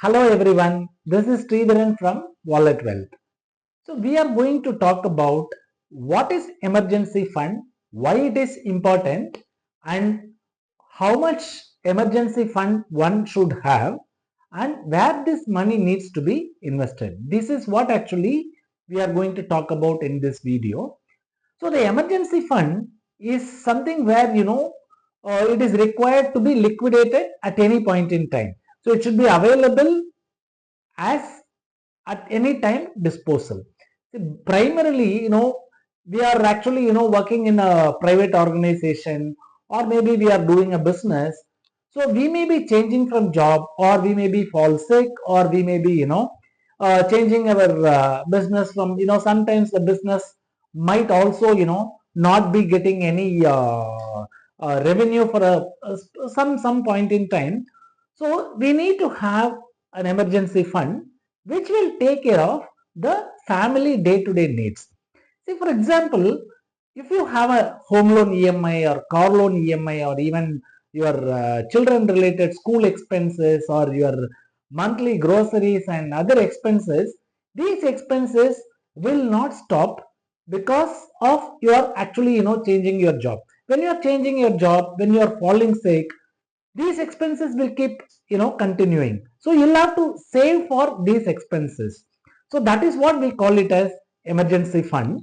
Hello everyone, this is Sridharan from Wallet Wealth. So we are going to talk about what is emergency fund, why it is important and how much emergency fund one should have and where this money needs to be invested. This is what actually we are going to talk about in this video. So the emergency fund is something where it is required to be liquidated at any point in time. So it should be available as at any time disposal. Primarily, we are actually, working in a private organization or maybe we are doing a business. So we may be changing from job or we may be fall sick or we may be, changing our business from, sometimes the business might also, not be getting any revenue for some point in time. So we need to have an emergency fund which will take care of the family day-to-day needs. See, for example, if you have a home loan EMI or car loan EMI or even your children related school expenses or your monthly groceries and other expenses, these expenses will not stop because of your actually changing your job. When you are changing your job, when you are falling sick, these expenses will keep continuing, so you'll have to save for these expenses. So that is what we call it as emergency fund.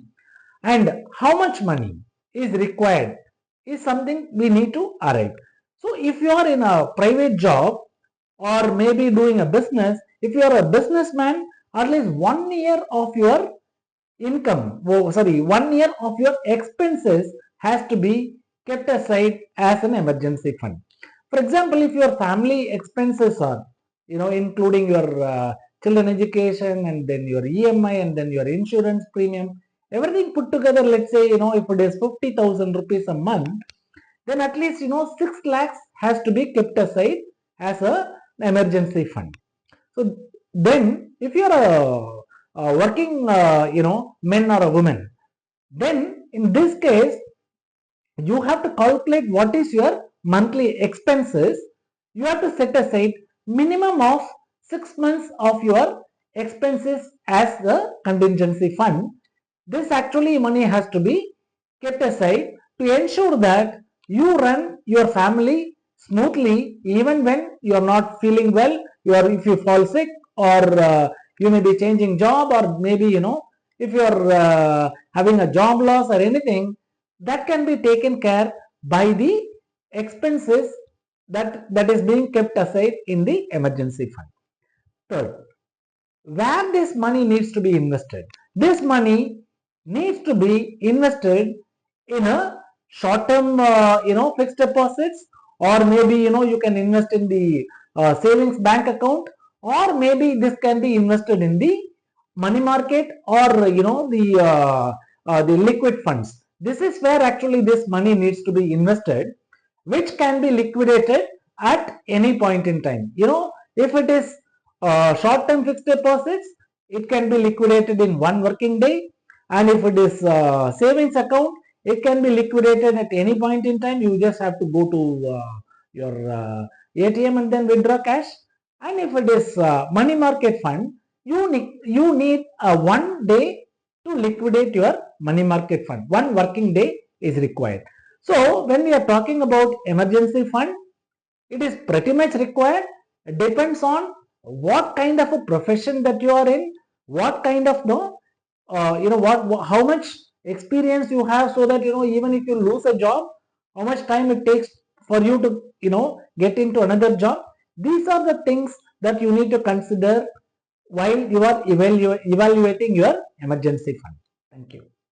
And how much money is required is something we need to arrive. So if you are in a private job or maybe doing a business, if you are a businessman, at least 1 year of your income, 1 year of your expenses has to be kept aside as an emergency fund. For example, if your family expenses are, including your children education and then your EMI and then your insurance premium, everything put together, let's say, if it is 50,000 rupees a month, then at least, 6 lakhs has to be kept aside as an emergency fund. So then if you are a working, men or a woman, then in this case, you have to calculate what is your monthly expenses. You have to set aside minimum of 6 months of your expenses as the contingency fund. This actually money has to be kept aside to ensure that you run your family smoothly even when you are not feeling well, if you fall sick or you may be changing job or maybe if you are having a job loss or anything, that can be taken care by the expenses that is being kept aside in the emergency fund. Third, where this money needs to be invested. This money needs to be invested in a short-term, fixed deposits, or maybe you can invest in the savings bank account, or maybe this can be invested in the money market or the liquid funds. This is where actually this money needs to be invested, which can be liquidated at any point in time. If it is short-term fixed deposits, it can be liquidated in one working day, and if it is savings account, it can be liquidated at any point in time. You just have to go to your ATM and then withdraw cash. And if it is money market fund, you need 1 day to liquidate your money market fund. One working day is required. So when we are talking about emergency fund, it is pretty much required. It depends on what kind of a profession that you are in, what kind of how much experience you have, so that even if you lose a job, how much time it takes for you to get into another job. These are the things that you need to consider while you are evaluating your emergency fund. Thank you.